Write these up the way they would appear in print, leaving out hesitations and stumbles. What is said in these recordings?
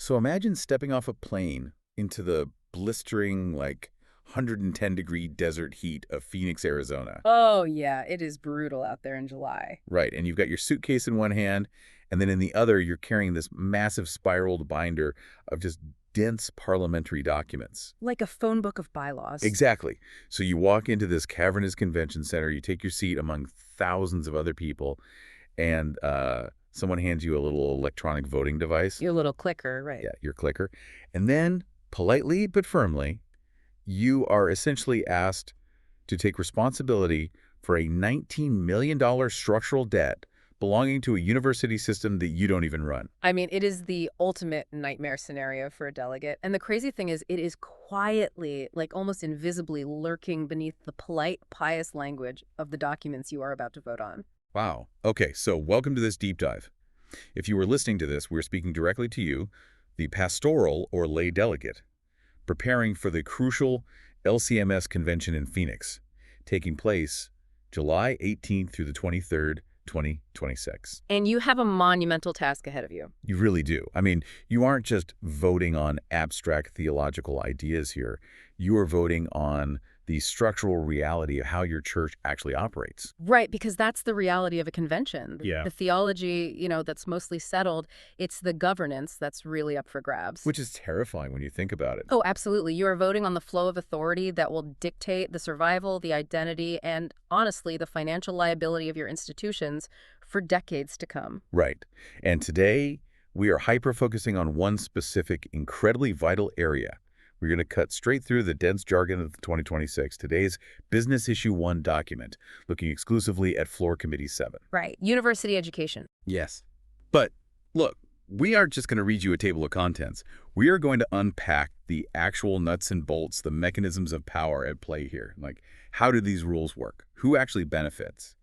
So imagine stepping off a plane into the blistering, 110-degree desert heat of Phoenix, Arizona. Oh, yeah, it is brutal out there in July. Right, and you've got your suitcase in one hand, and then in the other, you're carrying this massive spiraled binder of just dense parliamentary documents. Like a phone book of bylaws. Exactly. So you walk into this cavernous convention center, you take your seat among thousands of other people, and someone hands you a little electronic voting device. Your little clicker, right. Yeah, your clicker. And then, politely but firmly, you are essentially asked to take responsibility for a $19 million structural debt belonging to a university system that you don't even run. I mean, it is the ultimate nightmare scenario for a delegate. And the crazy thing is, it is quietly, almost invisibly lurking beneath the polite, pious language of the documents you are about to vote on. Wow. Okay, so welcome to this deep dive. If you were listening to this, we're speaking directly to you, the pastoral or lay delegate, preparing for the crucial LCMS Convention in Phoenix, taking place July 18th through the 23rd, 2026. And you have a monumental task ahead of you. You really do. I mean, you aren't just voting on abstract theological ideas here. You are voting on the structural reality of how your church actually operates. Right, because that's the reality of a convention. Yeah. The theology, that's mostly settled. It's the governance that's really up for grabs. Which is terrifying when you think about it. Oh, absolutely. You are voting on the flow of authority that will dictate the survival, the identity, and honestly, the financial liability of your institutions for decades to come. Right. And today, we are hyper-focusing on one specific, incredibly vital area. We're going to cut straight through the dense jargon of 2026, today's Business Issue 1 document, looking exclusively at Floor Committee 7. Right. University education. Yes. But look, we aren't just going to read you a table of contents. We are going to unpack the actual nuts and bolts, the mechanisms of power at play here. Like, how do these rules work? Who actually benefits?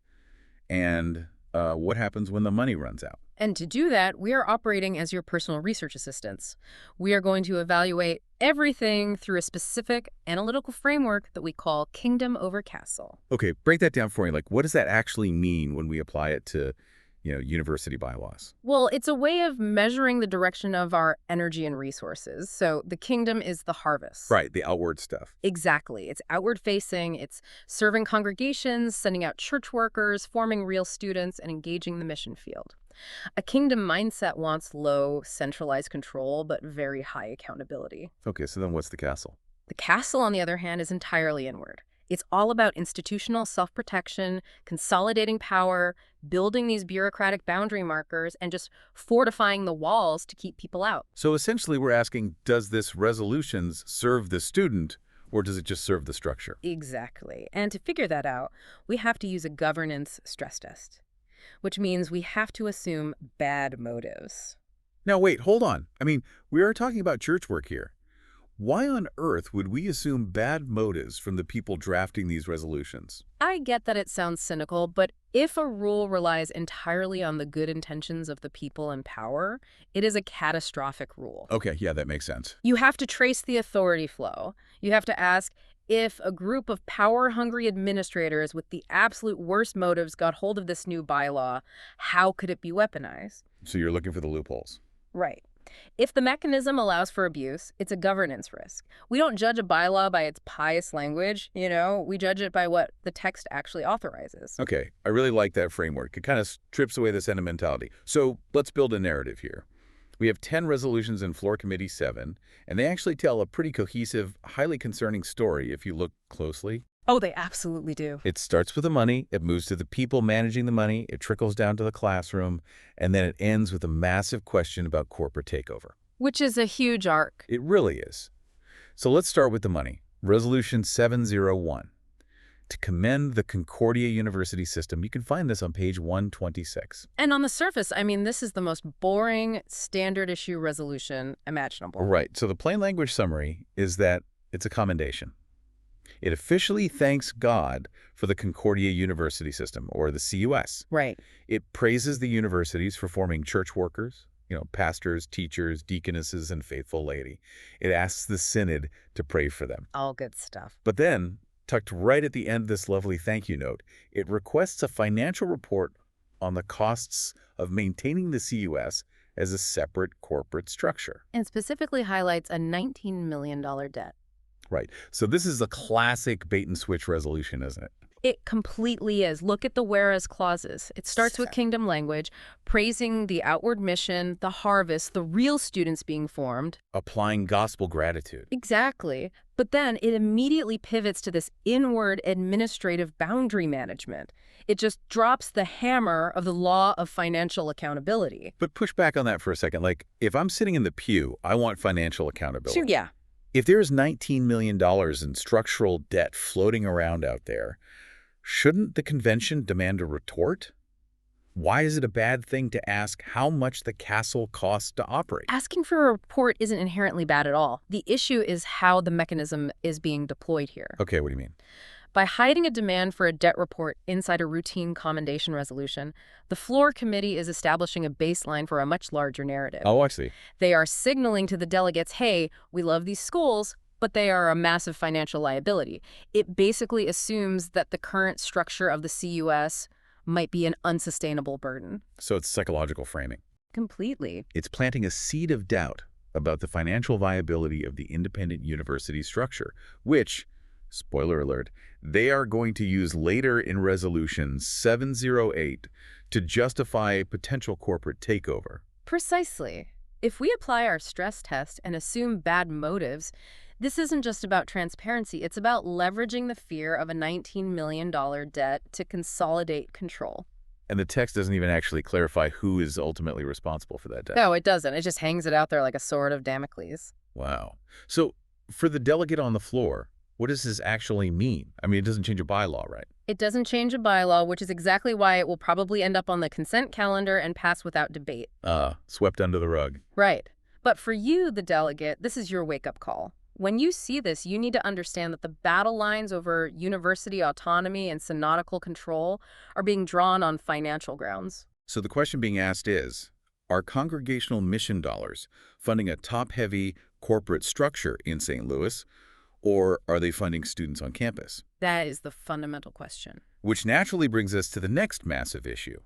And what happens when the money runs out? And to do that, we are operating as your personal research assistants. We are going to evaluate everything through a specific analytical framework that we call Kingdom over Castle. Okay, break that down for me. What does that actually mean when we apply it to, university bylaws? Well, it's a way of measuring the direction of our energy and resources. So the kingdom is the harvest. Right, the outward stuff. Exactly. It's outward facing. It's serving congregations, sending out church workers, forming real students, and engaging the mission field. A kingdom mindset wants low, centralized control, but very high accountability. Okay, so then what's the castle? The castle, on the other hand, is entirely inward. It's all about institutional self-protection, consolidating power, building these bureaucratic boundary markers, and just fortifying the walls to keep people out. So essentially we're asking, does this resolutions serve the student, or does it just serve the structure? Exactly. And to figure that out, we have to use a governance stress test, which means we have to assume bad motives. Now wait, hold on. I mean, we are talking about church work here. Why on earth would we assume bad motives from the people drafting these resolutions? I get that it sounds cynical, but if a rule relies entirely on the good intentions of the people in power, it is a catastrophic rule. Okay, yeah, that makes sense. You have to trace the authority flow. You have to ask, if a group of power-hungry administrators with the absolute worst motives got hold of this new bylaw, how could it be weaponized? So you're looking for the loopholes. Right. If the mechanism allows for abuse, it's a governance risk. We don't judge a bylaw by its pious language, we judge it by what the text actually authorizes. Okay, I really like that framework. It kind of strips away the sentimentality. So let's build a narrative here. We have 10 resolutions in Floor Committee 7, and they actually tell a pretty cohesive, highly concerning story if you look closely. Oh, they absolutely do. It starts with the money, it moves to the people managing the money, it trickles down to the classroom, and then it ends with a massive question about corporate takeover. Which is a huge arc. It really is. So let's start with the money. Resolution 701. To commend the Concordia University system. You can find this on page 126. And on the surface, this is the most boring standard issue resolution imaginable. Right. So the plain language summary is that it's a commendation. It officially thanks God for the Concordia University system, or the CUS. Right. It praises the universities for forming church workers, pastors, teachers, deaconesses, and faithful laity. It asks the Synod to pray for them. All good stuff. But then, tucked right at the end of this lovely thank you note, it requests a financial report on the costs of maintaining the CUS as a separate corporate structure. And specifically highlights a $19 million debt. Right. So this is a classic bait-and-switch resolution, isn't it? It completely is. Look at the whereas clauses. It starts with kingdom language, praising the outward mission, the harvest, the real students being formed. Applying gospel gratitude. Exactly. But then it immediately pivots to this inward administrative boundary management. It just drops the hammer of the law of financial accountability. But push back on that for a second. Like, if I'm sitting in the pew, I want financial accountability. So, yeah. If there's $19 million in structural debt floating around out there, shouldn't the convention demand a retort? Why is it a bad thing to ask how much the castle costs to operate? Asking for a report isn't inherently bad at all. The issue is how the mechanism is being deployed here. Okay, what do you mean? By hiding a demand for a debt report inside a routine commendation resolution, the floor committee is establishing a baseline for a much larger narrative. Oh, I see. They are signaling to the delegates, hey, we love these schools, but they are a massive financial liability. It basically assumes that the current structure of the CUS might be an unsustainable burden. So it's psychological framing. Completely. It's planting a seed of doubt about the financial viability of the independent university structure, which, spoiler alert, they are going to use later in Resolution 708 to justify a potential corporate takeover. Precisely. If we apply our stress test and assume bad motives, this isn't just about transparency. It's about leveraging the fear of a $19 million debt to consolidate control. And the text doesn't even actually clarify who is ultimately responsible for that debt. No, it doesn't. It just hangs it out there like a sword of Damocles. Wow. So for the delegate on the floor, what does this actually mean? I mean, it doesn't change a bylaw, right? It doesn't change a bylaw, which is exactly why it will probably end up on the consent calendar and pass without debate. Swept under the rug. Right. But for you, the delegate, this is your wake-up call. When you see this, you need to understand that the battle lines over university autonomy and synodical control are being drawn on financial grounds. So the question being asked is, are congregational mission dollars funding a top-heavy corporate structure in St. Louis, or are they funding students on campus? That is the fundamental question. Which naturally brings us to the next massive issue.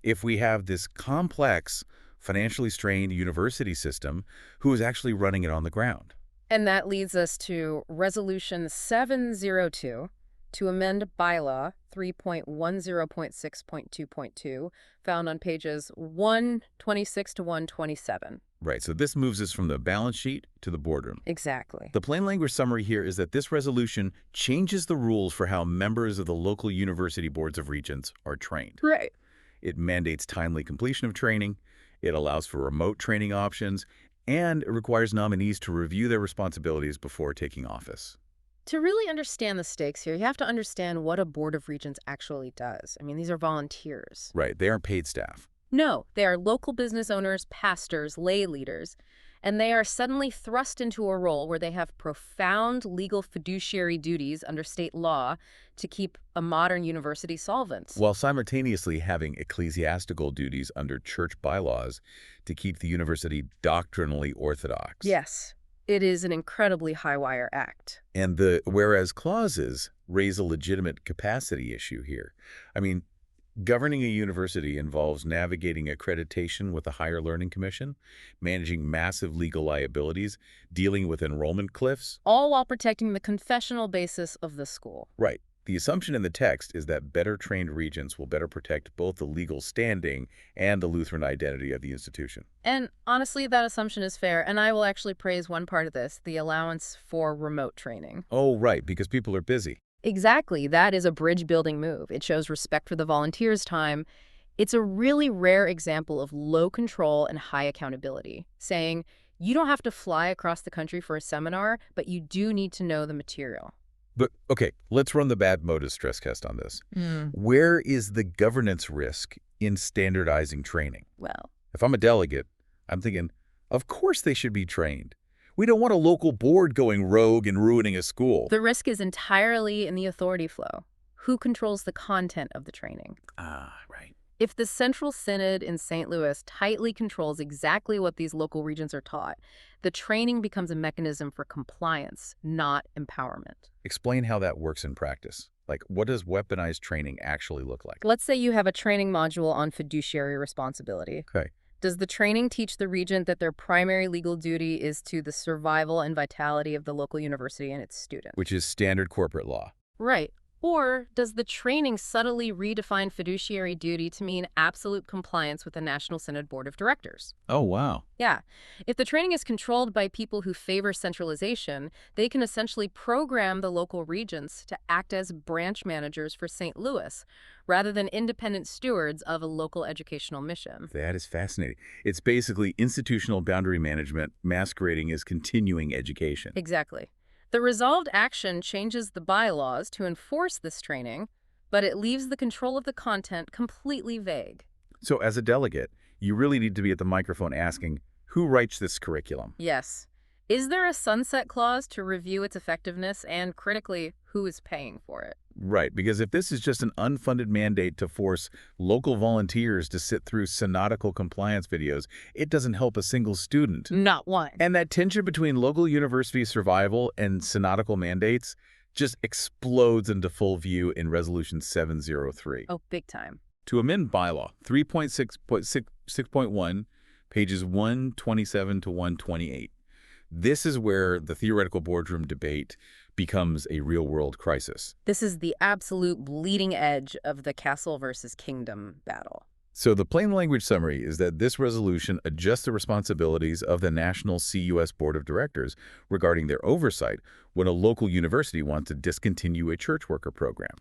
If we have this complex, financially strained university system, who is actually running it on the ground? And that leads us to Resolution 702 to amend bylaw 3.10.6.2.2, found on pages 126 to 127. Right, so this moves us from the balance sheet to the boardroom. Exactly. The plain language summary here is that this resolution changes the rules for how members of the local university boards of regents are trained. Right. It mandates timely completion of training, it allows for remote training options, and it requires nominees to review their responsibilities before taking office. To really understand the stakes here, you have to understand what a board of regents actually does. I mean, these are volunteers. Right, they aren't paid staff. No, they are local business owners, pastors, lay leaders, and they are suddenly thrust into a role where they have profound legal fiduciary duties under state law to keep a modern university solvent. While simultaneously having ecclesiastical duties under church bylaws to keep the university doctrinally orthodox. Yes, it is an incredibly high-wire act. And the whereas clauses raise a legitimate capacity issue here. I mean, governing a university involves navigating accreditation with the Higher Learning Commission, managing massive legal liabilities, dealing with enrollment cliffs. All while protecting the confessional basis of the school. Right. The assumption in the text is that better trained regents will better protect both the legal standing and the Lutheran identity of the institution. And honestly, that assumption is fair, and I will actually praise one part of this, the allowance for remote training. Oh, right, because people are busy. Exactly. That is a bridge-building move. It shows respect for the volunteers' time. It's a really rare example of low control and high accountability, saying you don't have to fly across the country for a seminar, but you do need to know the material. But, okay, let's run the bad motive stress test on this. Where is the governance risk in standardizing training? Well, If I'm a delegate, I'm thinking, of course they should be trained. We don't want a local board going rogue and ruining a school. the risk is entirely in the authority flow. Who controls the content of the training? Right. If the Central Synod in St. Louis tightly controls exactly what these local regents are taught, the training becomes a mechanism for compliance, not empowerment. Explain how that works in practice. Like, what does weaponized training actually look like? Let's say you have a training module on fiduciary responsibility. Okay. Does the training teach the regent that their primary legal duty is to the survival and vitality of the local university and its students? Which is standard corporate law. Right. Or does the training subtly redefine fiduciary duty to mean absolute compliance with the National Synod Board of Directors? Oh, wow. Yeah. If the training is controlled by people who favor centralization, they can essentially program the local regents to act as branch managers for St. Louis, rather than independent stewards of a local educational mission. That is fascinating. It's basically institutional boundary management masquerading as continuing education. Exactly. The resolved action changes the bylaws to enforce this training, but it leaves the control of the content completely vague. So as a delegate, you really need to be at the microphone asking, who writes this curriculum? Yes. Is there a sunset clause to review its effectiveness and, critically, who is paying for it? Right, because if this is just an unfunded mandate to force local volunteers to sit through synodical compliance videos, it doesn't help a single student. Not one. And that tension between local university survival and synodical mandates just explodes into full view in Resolution 703. Oh, big time. To amend bylaw 3.6.1, pages 127 to 128. This is where the theoretical boardroom debate becomes a real-world crisis. This is the absolute bleeding edge of the castle versus kingdom battle. So the plain language summary is that this resolution adjusts the responsibilities of the National CUS Board of Directors regarding their oversight when a local university wants to discontinue a church worker program.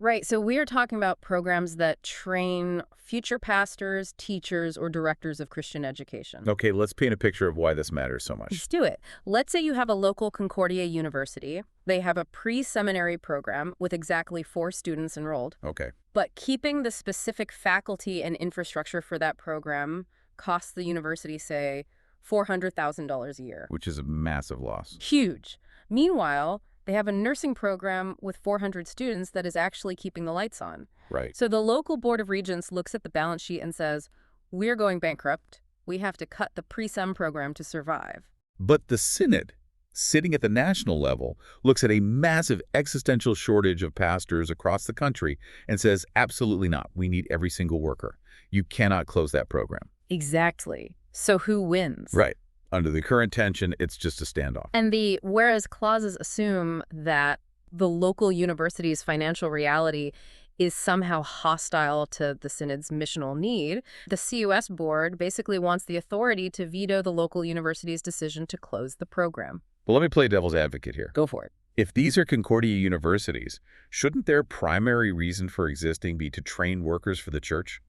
Right, so we are talking about programs that train future pastors, teachers, or directors of Christian education. Okay, let's paint a picture of why this matters so much. Let's do it. Let's say you have a local Concordia university. They have a pre-seminary program with exactly 4 students enrolled. Okay. But keeping the specific faculty and infrastructure for that program costs the university, say, $400,000 a year. Which is a massive loss. Huge. Meanwhile, they have a nursing program with 400 students that is actually keeping the lights on. Right. So the local Board of Regents looks at the balance sheet and says, we're going bankrupt. We have to cut the pre-sem program to survive. But the Synod, sitting at the national level, looks at a massive existential shortage of pastors across the country and says, absolutely not. We need every single worker. You cannot close that program. Exactly. So who wins? Right. Under the current tension, it's just a standoff. And the whereas clauses assume that the local university's financial reality is somehow hostile to the Synod's missional need, the CUS board basically wants the authority to veto the local university's decision to close the program. Well, let me play devil's advocate here. Go for it. If these are Concordia universities, shouldn't their primary reason for existing be to train workers for the church?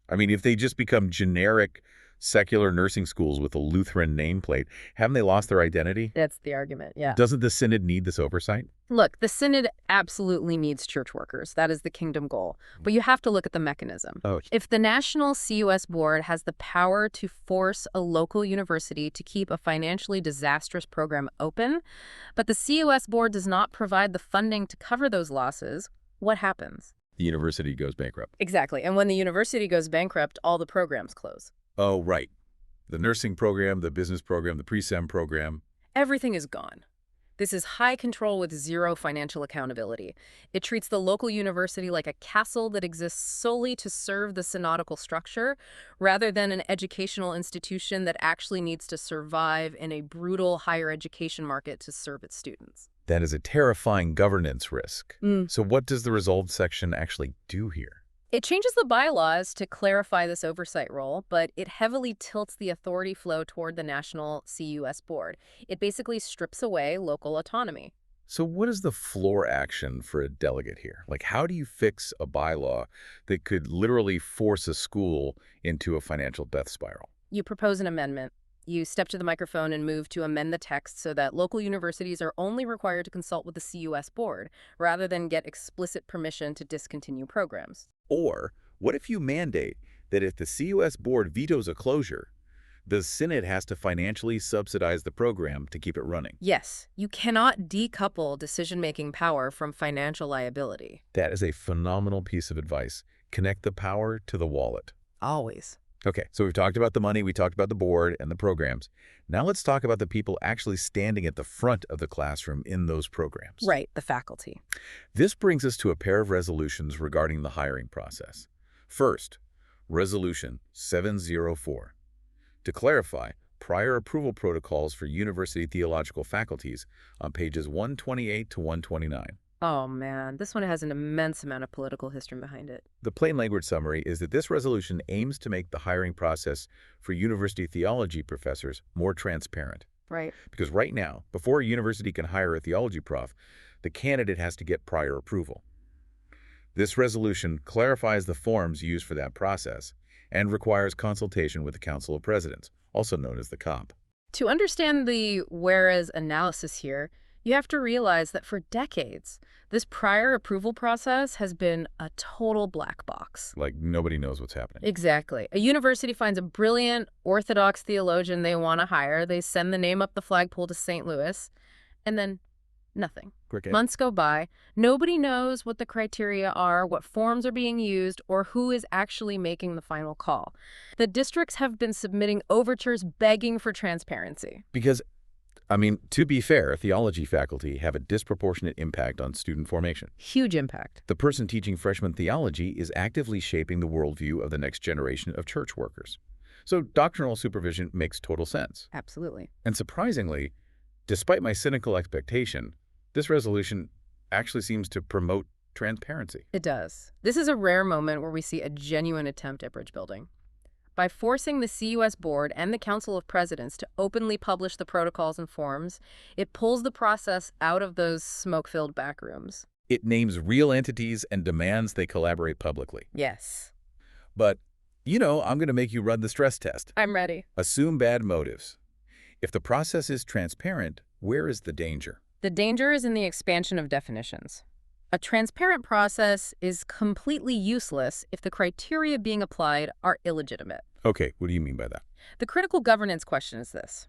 I mean, if they just become generic secular nursing schools with a Lutheran nameplate, haven't they lost their identity? That's the argument, yeah. Doesn't the Synod need this oversight? Look, the Synod absolutely needs church workers. That is the kingdom goal. But you have to look at the mechanism. Oh. If the National CUS Board has the power to force a local university to keep a financially disastrous program open, but the CUS Board does not provide the funding to cover those losses, what happens? The university goes bankrupt. Exactly. And when the university goes bankrupt, all the programs close. Oh, right. The nursing program, the business program, the pre-sem program. Everything is gone. This is high control with zero financial accountability. It treats the local university like a castle that exists solely to serve the synodical structure, rather than an educational institution that actually needs to survive in a brutal higher education market to serve its students. That is a terrifying governance risk. So what does the resolved section actually do here? It changes the bylaws to clarify this oversight role, but it heavily tilts the authority flow toward the National CUS Board. It basically strips away local autonomy. So what is the floor action for a delegate here? Like, how do you fix a bylaw that could literally force a school into a financial death spiral? You propose an amendment. You step to the microphone and move to amend the text so that local universities are only required to consult with the CUS Board, rather than get explicit permission to discontinue programs. Or what if you mandate that if the CUS Board vetoes a closure, the Synod has to financially subsidize the program to keep it running? Yes, you cannot decouple decision-making power from financial liability. That is a phenomenal piece of advice. Connect the power to the wallet. Always. Okay, so we've talked about the money, we talked about the board and the programs. Now let's talk about the people actually standing at the front of the classroom in those programs. Right, the faculty. This brings us to a pair of resolutions regarding the hiring process. First, Resolution 704. To clarify, prior approval protocols for university theological faculties on pages 128 to 129. Oh man, this one has an immense amount of political history behind it. The plain language summary is that this resolution aims to make the hiring process for university theology professors more transparent. Right. Because right now, before a university can hire a theology prof, the candidate has to get prior approval. This resolution clarifies the forms used for that process and requires consultation with the Council of Presidents, also known as the COP. To understand the whereas analysis here, you have to realize that for decades, this prior approval process has been a total black box. Like nobody knows what's happening. Exactly. A university finds a brilliant Orthodox theologian they want to hire. They send the name up the flagpole to St. Louis, and then nothing. Cricket. Months go by. Nobody knows what the criteria are, what forms are being used, or who is actually making the final call. The districts have been submitting overtures begging for transparency. Because, to be fair, theology faculty have a disproportionate impact on student formation. Huge impact. The person teaching freshman theology is actively shaping the worldview of the next generation of church workers. So doctrinal supervision makes total sense. Absolutely. And surprisingly, despite my cynical expectation, this resolution actually seems to promote transparency. It does. This is a rare moment where we see a genuine attempt at bridge building. By forcing the CUS board and the Council of Presidents to openly publish the protocols and forms, it pulls the process out of those smoke-filled back rooms. It names real entities and demands they collaborate publicly. Yes. But, I'm going to make you run the stress test. I'm ready. Assume bad motives. If the process is transparent, where is the danger? The danger is in the expansion of definitions. A transparent process is completely useless if the criteria being applied are illegitimate. Okay, what do you mean by that? The critical governance question is this.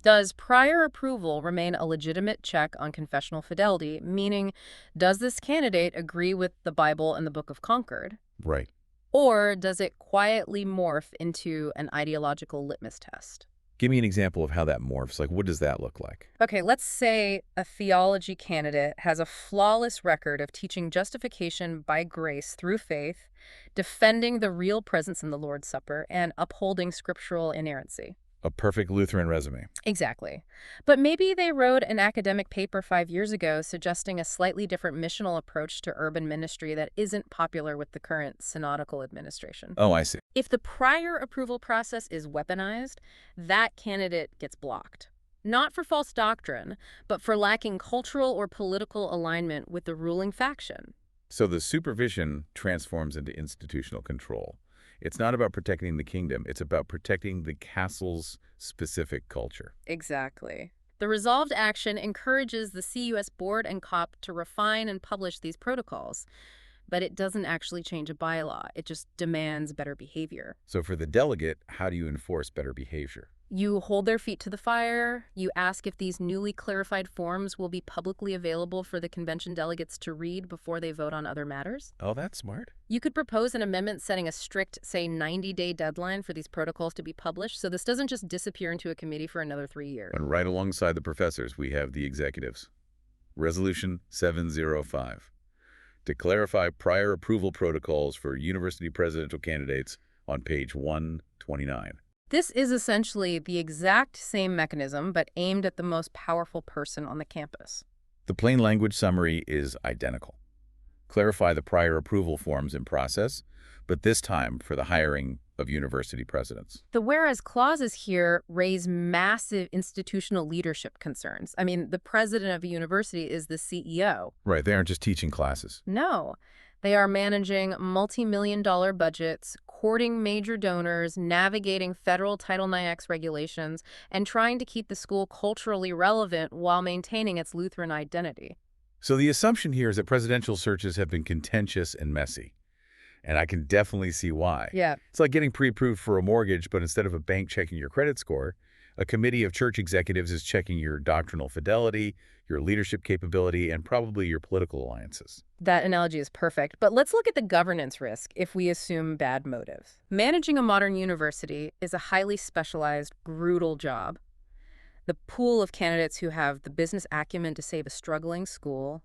Does prior approval remain a legitimate check on confessional fidelity, meaning does this candidate agree with the Bible and the Book of Concord? Right. Or does it quietly morph into an ideological litmus test? Give me an example of how that morphs. Like, what does that look like? Okay, let's say a theology candidate has a flawless record of teaching justification by grace through faith, defending the real presence in the Lord's Supper, and upholding scriptural inerrancy. A perfect Lutheran resume. Exactly. But maybe they wrote an academic paper 5 years ago suggesting a slightly different missional approach to urban ministry that isn't popular with the current synodical administration. Oh, I see. If the prior approval process is weaponized, that candidate gets blocked. Not for false doctrine, but for lacking cultural or political alignment with the ruling faction. So the supervision transforms into institutional control. It's not about protecting the kingdom. It's about protecting the castle's specific culture. Exactly. The resolved action encourages the CUS board and COP to refine and publish these protocols. But it doesn't actually change a bylaw. It just demands better behavior. So for the delegate, how do you enforce better behavior? You hold their feet to the fire. You ask if these newly clarified forms will be publicly available for the convention delegates to read before they vote on other matters. Oh, that's smart. You could propose an amendment setting a strict, say, 90-day deadline for these protocols to be published, so this doesn't just disappear into a committee for another 3 years. And right alongside the professors, we have the executives. Resolution 705. To clarify prior approval protocols for university presidential candidates on page 129. This is essentially the exact same mechanism, but aimed at the most powerful person on the campus. The plain language summary is identical. Clarify the prior approval forms in process, but this time for the hiring of university presidents. The whereas clauses here raise massive institutional leadership concerns. The president of a university is the CEO. Right, they aren't just teaching classes. No, they are managing multi-million-dollar budgets, courting major donors, navigating federal Title IX regulations, and trying to keep the school culturally relevant while maintaining its Lutheran identity. So the assumption here is that presidential searches have been contentious and messy. And I can definitely see why. Yeah. It's like getting pre-approved for a mortgage, but instead of a bank checking your credit score, a committee of church executives is checking your doctrinal fidelity, your leadership capability, and probably your political alliances. That analogy is perfect, but let's look at the governance risk if we assume bad motives. Managing a modern university is a highly specialized, brutal job. The pool of candidates who have the business acumen to save a struggling school,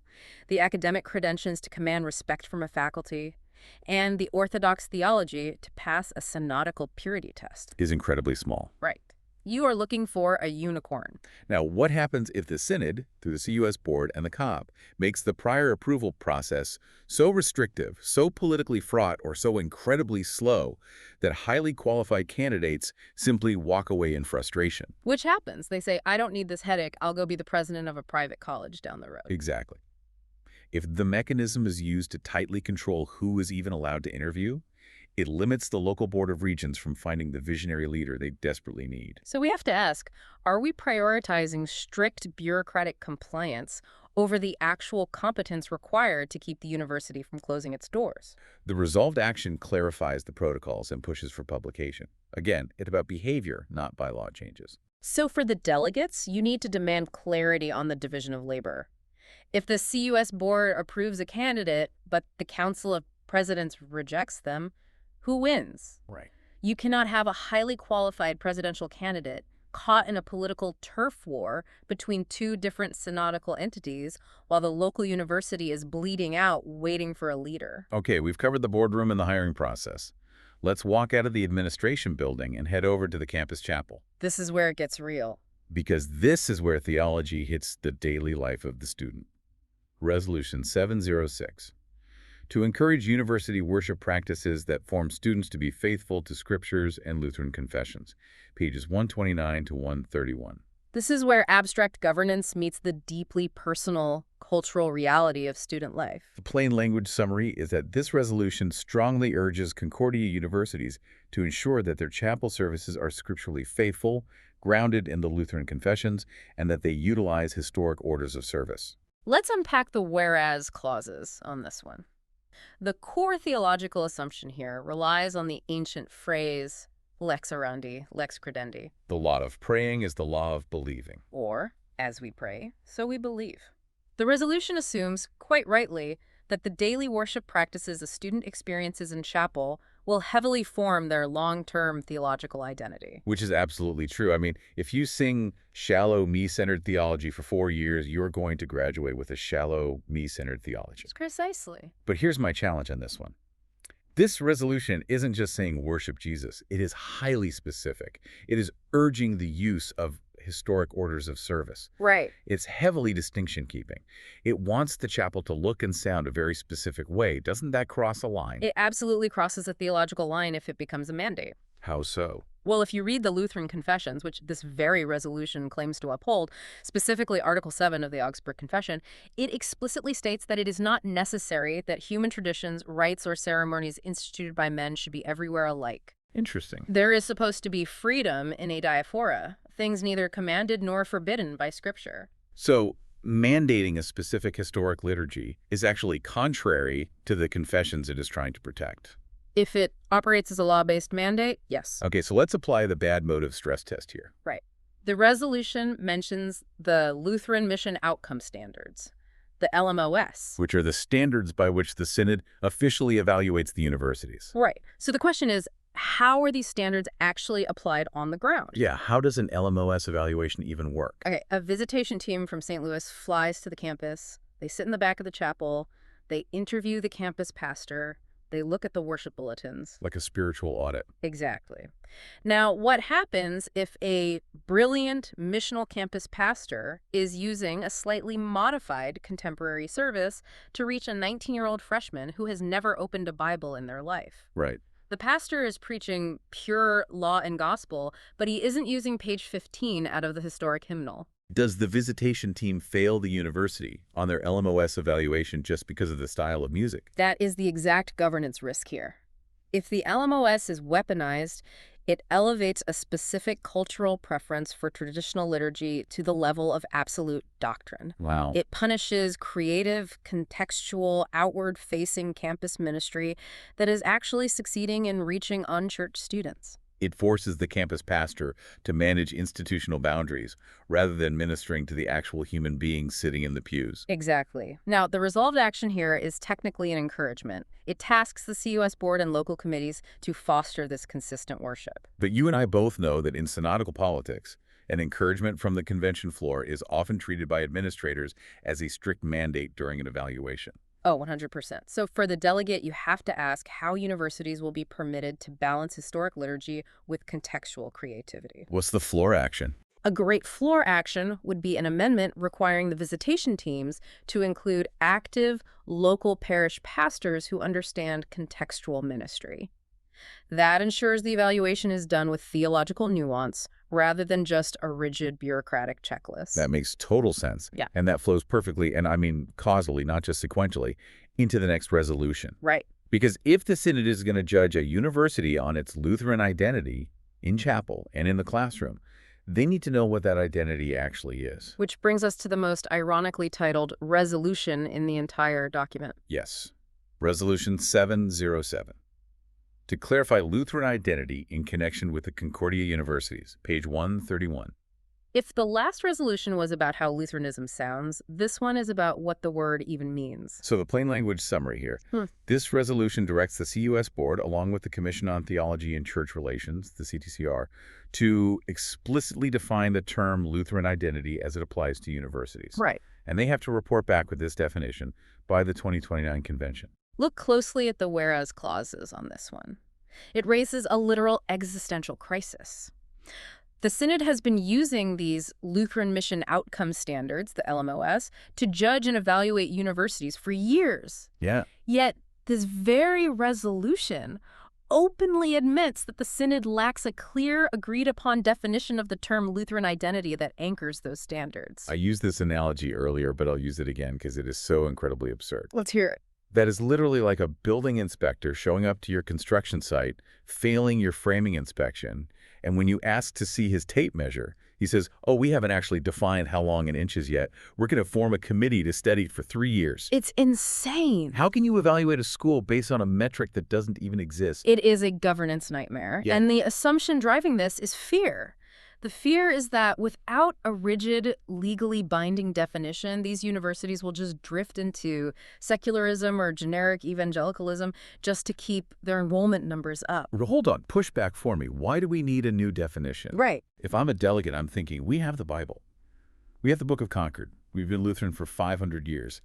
the academic credentials to command respect from a faculty, and the Orthodox theology to pass a synodical purity test. Is incredibly small. Right. You are looking for a unicorn. Now, what happens if the Synod, through the CUS Board and the COB, makes the prior approval process so restrictive, so politically fraught, or so incredibly slow that highly qualified candidates simply walk away in frustration? Which happens. They say, I don't need this headache. I'll go be the president of a private college down the road. Exactly. If the mechanism is used to tightly control who is even allowed to interview, it limits the local Board of Regents from finding the visionary leader they desperately need. So we have to ask, are we prioritizing strict bureaucratic compliance over the actual competence required to keep the university from closing its doors? The resolved action clarifies the protocols and pushes for publication. Again, it's about behavior, not bylaw changes. So for the delegates, you need to demand clarity on the division of labor. If the CUS board approves a candidate, but the Council of Presidents rejects them, who wins? Right. You cannot have a highly qualified presidential candidate caught in a political turf war between two different synodical entities while the local university is bleeding out waiting for a leader. Okay, we've covered the boardroom and the hiring process. Let's walk out of the administration building and head over to the campus chapel. This is where it gets real. Because this is where theology hits the daily life of the student. Resolution 706. To encourage university worship practices that form students to be faithful to scriptures and Lutheran confessions. Pages 129 to 131. This is where abstract governance meets the deeply personal, cultural reality of student life. The plain language summary is that this resolution strongly urges Concordia universities to ensure that their chapel services are scripturally faithful, grounded in the Lutheran confessions, and that they utilize historic orders of service. Let's unpack the whereas clauses on this one. The core theological assumption here relies on the ancient phrase lex orandi, lex credendi. The law of praying is the law of believing. Or, as we pray, so we believe. The resolution assumes, quite rightly, that the daily worship practices a student experiences in chapel will heavily form their long-term theological identity. Which is absolutely true. I mean, if you sing shallow, me-centered theology for 4 years, you're going to graduate with a shallow, me-centered theology. Precisely. But here's my challenge on this one. This resolution isn't just saying worship Jesus. It is highly specific. It is urging the use of historic orders of service. Right. It's heavily distinction-keeping. It wants the chapel to look and sound a very specific way. Doesn't that cross a line? It absolutely crosses a theological line if it becomes a mandate. How so? Well, if you read the Lutheran Confessions, which this very resolution claims to uphold, specifically Article 7 of the Augsburg Confession, it explicitly states that it is not necessary that human traditions, rites, or ceremonies instituted by men should be everywhere alike. Interesting. There is supposed to be freedom in adiaphora, things neither commanded nor forbidden by Scripture. So, mandating a specific historic liturgy is actually contrary to the confessions it is trying to protect. If it operates as a law-based mandate, yes. Okay, so let's apply the bad motive stress test here. Right. The resolution mentions the Lutheran Mission Outcome Standards, the LMOS. Which are the standards by which the Synod officially evaluates the universities. Right. So the question is, how are these standards actually applied on the ground? Yeah, how does an LMOS evaluation even work? Okay, a visitation team from St. Louis flies to the campus. They sit in the back of the chapel. They interview the campus pastor. They look at the worship bulletins. Like a spiritual audit. Exactly. Now, what happens if a brilliant missional campus pastor is using a slightly modified contemporary service to reach a 19-year-old freshman who has never opened a Bible in their life? Right. The pastor is preaching pure law and gospel, but he isn't using page 15 out of the historic hymnal. Does the visitation team fail the university on their LMOS evaluation just because of the style of music? That is the exact governance risk here. If the LMOS is weaponized, it elevates a specific cultural preference for traditional liturgy to the level of absolute doctrine. Wow. It punishes creative, contextual, outward-facing campus ministry that is actually succeeding in reaching unchurched students. It forces the campus pastor to manage institutional boundaries rather than ministering to the actual human beings sitting in the pews. Exactly. Now, the resolved action here is technically an encouragement. It tasks the CUS board and local committees to foster this consistent worship. But you and I both know that in synodical politics, an encouragement from the convention floor is often treated by administrators as a strict mandate during an evaluation. Oh, 100%. So for the delegate, you have to ask how universities will be permitted to balance historic liturgy with contextual creativity. What's the floor action? A great floor action would be an amendment requiring the visitation teams to include active local parish pastors who understand contextual ministry. That ensures the evaluation is done with theological nuance rather than just a rigid bureaucratic checklist. That makes total sense. Yeah. And that flows perfectly, and I mean causally, not just sequentially, into the next resolution. Right. Because if the Synod is going to judge a university on its Lutheran identity in chapel and in the classroom, they need to know what that identity actually is. Which brings us to the most ironically titled resolution in the entire document. Yes. Resolution 707. To clarify Lutheran identity in connection with the Concordia universities, page 131. If the last resolution was about how Lutheranism sounds, this one is about what the word even means. So the plain language summary here. This resolution directs the CUS Board, along with the Commission on Theology and Church Relations, the CTCR, to explicitly define the term Lutheran identity as it applies to universities. Right. And they have to report back with this definition by the 2029 convention. Look closely at the whereas clauses on this one. It raises a literal existential crisis. The Synod has been using these Lutheran Mission Outcome Standards, the LMOS, to judge and evaluate universities for years. Yeah. Yet this very resolution openly admits that the Synod lacks a clear, agreed-upon definition of the term Lutheran identity that anchors those standards. I used this analogy earlier, but I'll use it again because it is so incredibly absurd. Let's hear it. That is literally like a building inspector showing up to your construction site, failing your framing inspection, and when you ask to see his tape measure, he says, oh, we haven't actually defined how long in inches yet. We're going to form a committee to study it for 3 years. It's insane. How can you evaluate a school based on a metric that doesn't even exist? It is a governance nightmare. Yeah. And the assumption driving this is fear. The fear is that without a rigid, legally binding definition, these universities will just drift into secularism or generic evangelicalism just to keep their enrollment numbers up. Hold on, push back for me. Why do we need a new definition? Right. If I'm a delegate, I'm thinking, we have the Bible. We have the Book of Concord. We've been Lutheran for 500 years.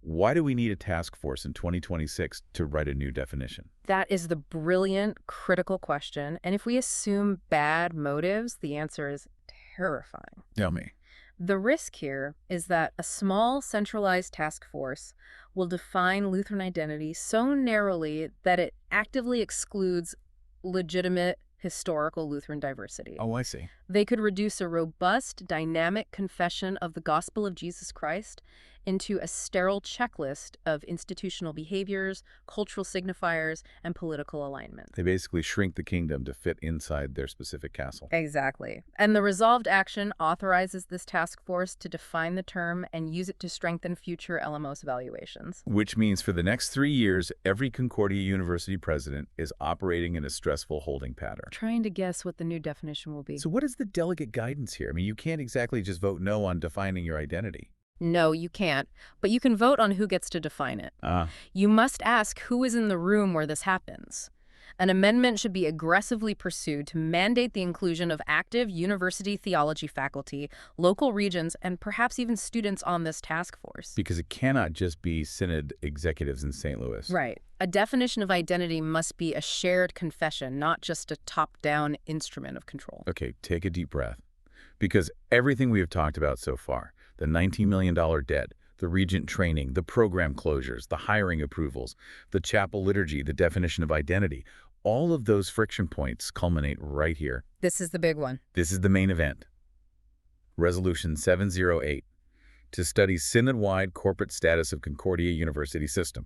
Why do we need a task force in 2026 to write a new definition? That is the brilliant, critical question. And if we assume bad motives, the answer is terrifying. Tell me. The risk here is that a small, centralized task force will define Lutheran identity so narrowly that it actively excludes legitimate historical Lutheran diversity. Oh, I see. They could reduce a robust, dynamic confession of the gospel of Jesus Christ into a sterile checklist of institutional behaviors, cultural signifiers, and political alignment. They basically shrink the kingdom to fit inside their specific castle. Exactly. And the resolved action authorizes this task force to define the term and use it to strengthen future LMOS evaluations. Which means for the next 3 years, every Concordia University president is operating in a stressful holding pattern. Trying to guess what the new definition will be. So what is the delegate guidance here? I mean, you can't exactly just vote no on defining your identity. No, you can't, but you can vote on who gets to define it. You must ask who is in the room where this happens. An amendment should be aggressively pursued to mandate the inclusion of active university theology faculty, local regions, and perhaps even students on this task force. Because it cannot just be Synod executives in St. Louis. Right. A definition of identity must be a shared confession, not just a top-down instrument of control. Okay, take a deep breath. Because everything we have talked about so far, the $19 million debt, the regent training, the program closures, the hiring approvals, the chapel liturgy, the definition of identity, all of those friction points culminate right here. This is the big one. This is the main event. Resolution 708, to study Synod-wide corporate status of Concordia University System,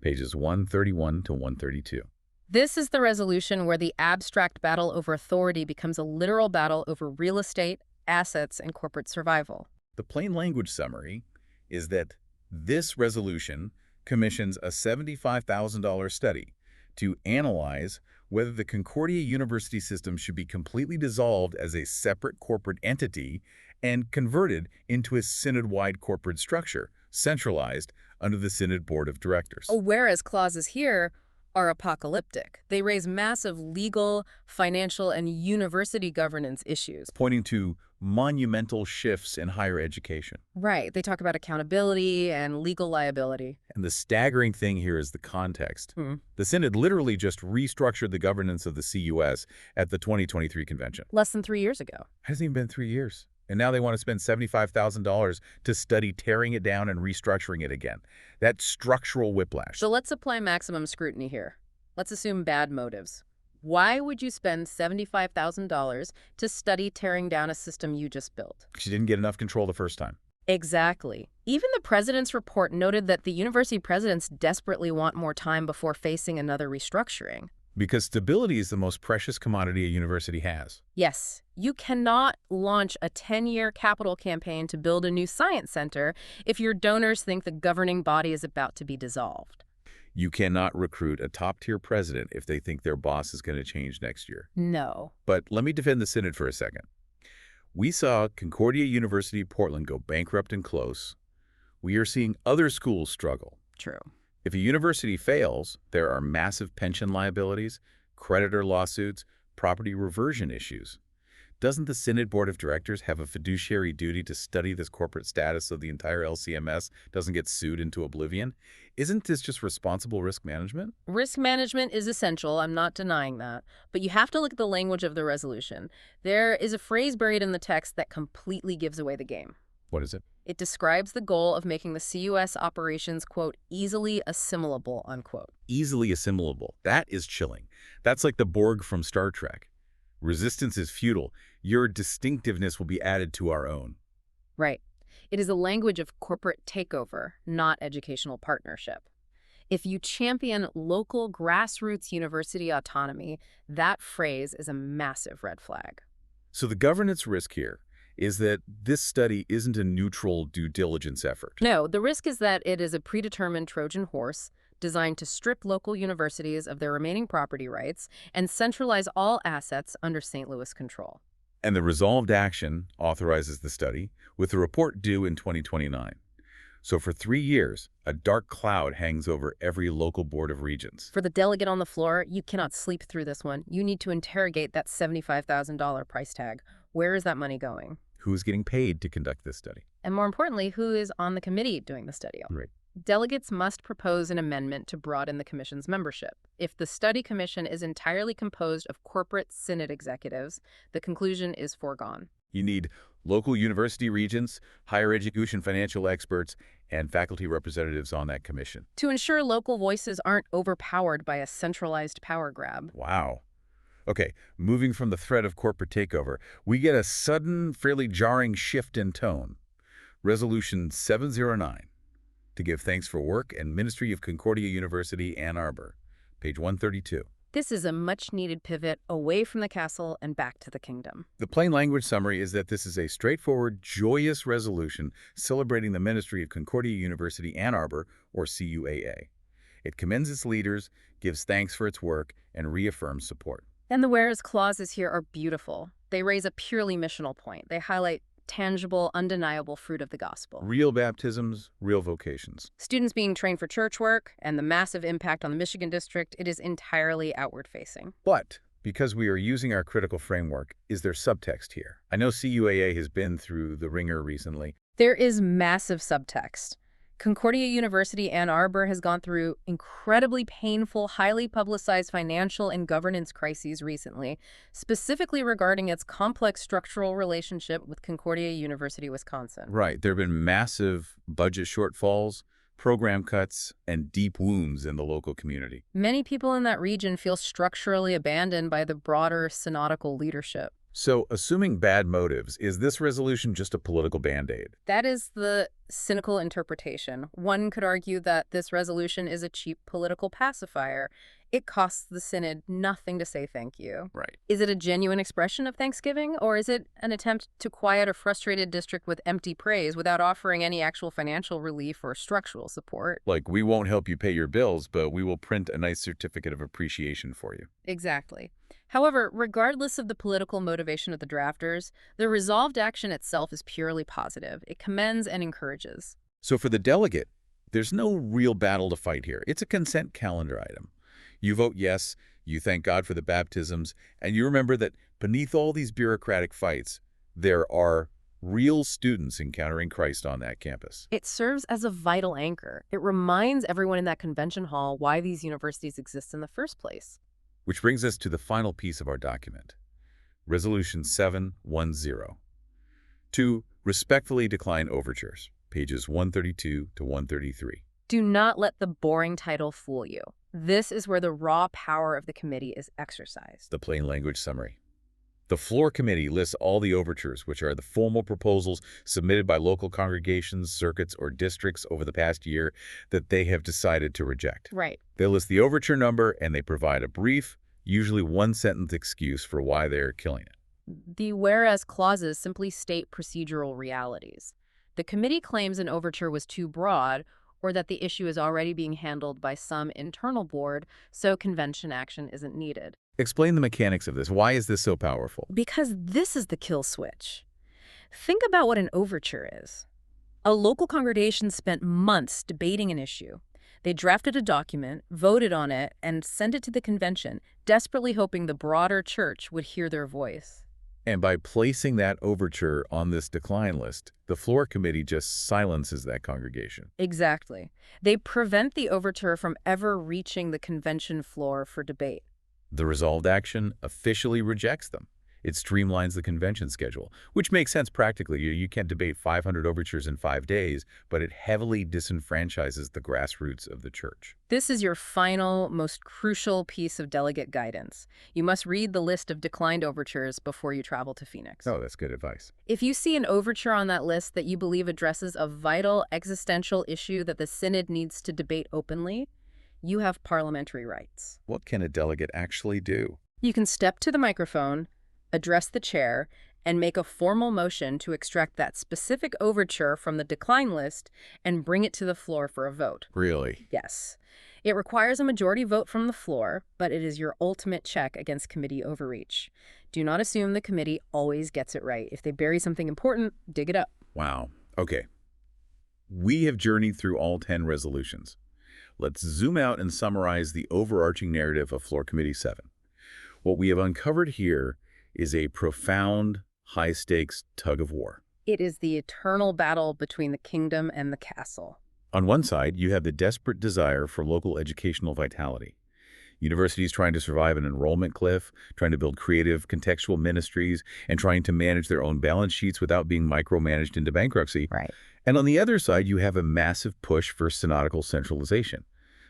pages 131 to 132. This is the resolution where the abstract battle over authority becomes a literal battle over real estate, assets, and corporate survival. The plain language summary is that this resolution commissions a $75,000 study to analyze whether the Concordia University System should be completely dissolved as a separate corporate entity and converted into a Synod-wide corporate structure, centralized under the Synod Board of Directors. Whereas clauses here are apocalyptic. They raise massive legal, financial, and university governance issues. Pointing to monumental shifts in higher education. Right. They talk about accountability and legal liability. And the staggering thing here is the context. Hmm. The Synod literally just restructured the governance of the CUS at the 2023 convention. Less than 3 years ago. It hasn't even been 3 years. And now they want to spend $75,000 to study tearing it down and restructuring it again. That's structural whiplash. So let's apply maximum scrutiny here. Let's assume bad motives. Why would you spend $75,000 to study tearing down a system you just built? She didn't get enough control the first time. Exactly. Even the president's report noted that the university presidents desperately want more time before facing another restructuring. Because stability is the most precious commodity a university has. Yes, you cannot launch a 10-year capital campaign to build a new science center if your donors think the governing body is about to be dissolved. You cannot recruit a top-tier president if they think their boss is going to change next year. No. But let me defend the Synod for a second. We saw Concordia University Portland go bankrupt and close. We are seeing other schools struggle. True. If a university fails, there are massive pension liabilities, creditor lawsuits, property reversion issues. Doesn't the Synod Board of Directors have a fiduciary duty to study this corporate status so the entire LCMS doesn't get sued into oblivion? Isn't this just responsible risk management? Risk management is essential, I'm not denying that. But you have to look at the language of the resolution. There is a phrase buried in the text that completely gives away the game. What is it? It describes the goal of making the CUS operations, quote, easily assimilable, unquote. Easily assimilable. That is chilling. That's like the Borg from Star Trek. Resistance is futile. Your distinctiveness will be added to our own. Right. It is a language of corporate takeover, not educational partnership. If you champion local grassroots university autonomy, that phrase is a massive red flag. So the governance risk here is that this study isn't a neutral due diligence effort. No, the risk is that it is a predetermined Trojan horse designed to strip local universities of their remaining property rights and centralize all assets under St. Louis control. And the resolved action authorizes the study, with the report due in 2029. So for 3 years, a dark cloud hangs over every local board of regents. For the delegate on the floor, you cannot sleep through this one. You need to interrogate that $75,000 price tag. Where is that money going? Who's getting paid to conduct this study? And more importantly, who is on the committee doing the study? Right. Delegates must propose an amendment to broaden the commission's membership. If the study commission is entirely composed of corporate Synod executives, the conclusion is foregone. You need local university regents, higher education financial experts, and faculty representatives on that commission. To ensure local voices aren't overpowered by a centralized power grab. Wow. Okay, moving from the threat of corporate takeover, we get a sudden, fairly jarring shift in tone. Resolution 709. To give thanks for work and Ministry of Concordia University, Ann Arbor, page 132. This is a much-needed pivot away from the castle and back to the kingdom. The plain language summary is that this is a straightforward, joyous resolution celebrating the Ministry of Concordia University, Ann Arbor, or CUAA. It commends its leaders, gives thanks for its work, and reaffirms support. And the whereas clauses here are beautiful. They raise a purely missional point. They highlight tangible, undeniable fruit of the gospel. Real baptisms, real vocations. Students being trained for church work and the massive impact on the Michigan district, it is entirely outward-facing. But because we are using our critical framework, is there subtext here? I know CUAA has been through the ringer recently. There is massive subtext. Concordia University Ann Arbor has gone through incredibly painful, highly publicized financial and governance crises recently, specifically regarding its complex structural relationship with Concordia University, Wisconsin. Right. There have been massive budget shortfalls, program cuts, and deep wounds in the local community. Many people in that region feel structurally abandoned by the broader synodical leadership. So, assuming bad motives, is this resolution just a political band-aid? That is the cynical interpretation. One could argue that this resolution is a cheap political pacifier. It costs the Synod nothing to say thank you. Right. Is it a genuine expression of thanksgiving, or is it an attempt to quiet a frustrated district with empty praise without offering any actual financial relief or structural support? Like, we won't help you pay your bills, but we will print a nice certificate of appreciation for you. Exactly. However, regardless of the political motivation of the drafters, the resolved action itself is purely positive. It commends and encourages. So for the delegate, there's no real battle to fight here. It's a consent calendar item. You vote yes, you thank God for the baptisms, and you remember that beneath all these bureaucratic fights, there are real students encountering Christ on that campus. It serves as a vital anchor. It reminds everyone in that convention hall why these universities exist in the first place. Which brings us to the final piece of our document, Resolution 710. To respectfully decline overtures, pages 132 to 133. Do not let the boring title fool you. This is where the raw power of the committee is exercised. The plain language summary. The floor committee lists all the overtures, which are the formal proposals submitted by local congregations, circuits, or districts over the past year that they have decided to reject. Right. They list the overture number, and they provide a brief, usually one-sentence excuse for why they're killing it. The whereas clauses simply state procedural realities. The committee claims an overture was too broad, or that the issue is already being handled by some internal board, so convention action isn't needed. Explain the mechanics of this. Why is this so powerful? Because this is the kill switch. Think about what an overture is. A local congregation spent months debating an issue. They drafted a document, voted on it, and sent it to the convention, desperately hoping the broader church would hear their voice. And by placing that overture on this decline list, the floor committee just silences that congregation. Exactly. They prevent the overture from ever reaching the convention floor for debate. The resolved action officially rejects them. It streamlines the convention schedule, which makes sense practically. You can't debate 500 overtures in 5 days, but it heavily disenfranchises the grassroots of the church. This is your final, most crucial piece of delegate guidance. You must read the list of declined overtures before you travel to Phoenix. Oh, that's good advice. If you see an overture on that list that you believe addresses a vital existential issue that the Synod needs to debate openly, you have parliamentary rights. What can a delegate actually do? You can step to the microphone, address the chair, and make a formal motion to extract that specific overture from the decline list and bring it to the floor for a vote. Really? Yes. It requires a majority vote from the floor, but it is your ultimate check against committee overreach. Do not assume the committee always gets it right. If they bury something important, dig it up. Wow. Okay. We have journeyed through all 10 resolutions. Let's zoom out and summarize the overarching narrative of Floor Committee 7. What we have uncovered here is a profound, high-stakes tug of war. It is the eternal battle between the kingdom and the castle. On one side, you have the desperate desire for local educational vitality. Universities trying to survive an enrollment cliff, trying to build creative, contextual ministries, and trying to manage their own balance sheets without being micromanaged into bankruptcy. Right. And on the other side, you have a massive push for synodical centralization,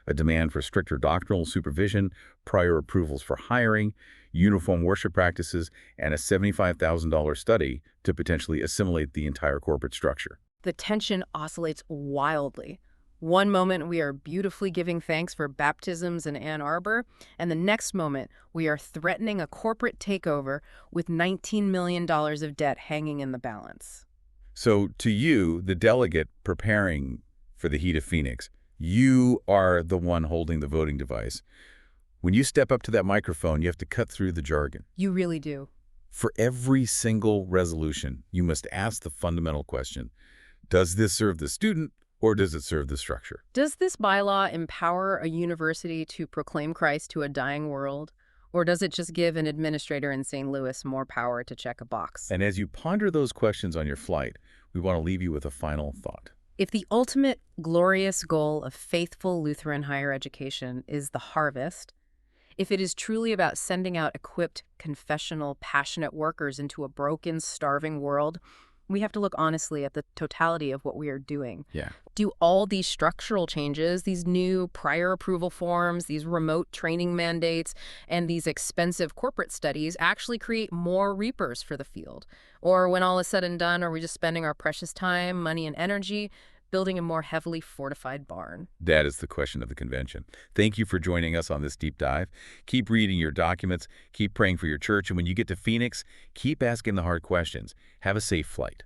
a demand for stricter doctrinal supervision, prior approvals for hiring, uniform worship practices, and a $75,000 study to potentially assimilate the entire corporate structure. The tension oscillates wildly. One moment we are beautifully giving thanks for baptisms in Ann Arbor, and the next moment we are threatening a corporate takeover with $19 million of debt hanging in the balance. So to you, the delegate preparing for the heat of Phoenix, you are the one holding the voting device. When you step up to that microphone, you have to cut through the jargon. You really do. For every single resolution, you must ask the fundamental question, does this serve the student or does it serve the structure? Does this bylaw empower a university to proclaim Christ to a dying world, or does it just give an administrator in St. Louis more power to check a box? And as you ponder those questions on your flight, we want to leave you with a final thought. If the ultimate glorious goal of faithful Lutheran higher education is the harvest, if it is truly about sending out equipped, confessional, passionate workers into a broken, starving world, we have to look honestly at the totality of what we are doing. Yeah. Do all these structural changes, these new prior approval forms, these remote training mandates, and these expensive corporate studies actually create more reapers for the field? Or when all is said and done, are we just spending our precious time, money, and energy building a more heavily fortified barn? That is the question of the convention. Thank you for joining us on this deep dive. Keep reading your documents, keep praying for your church, and when you get to Phoenix, keep asking the hard questions. Have a safe flight.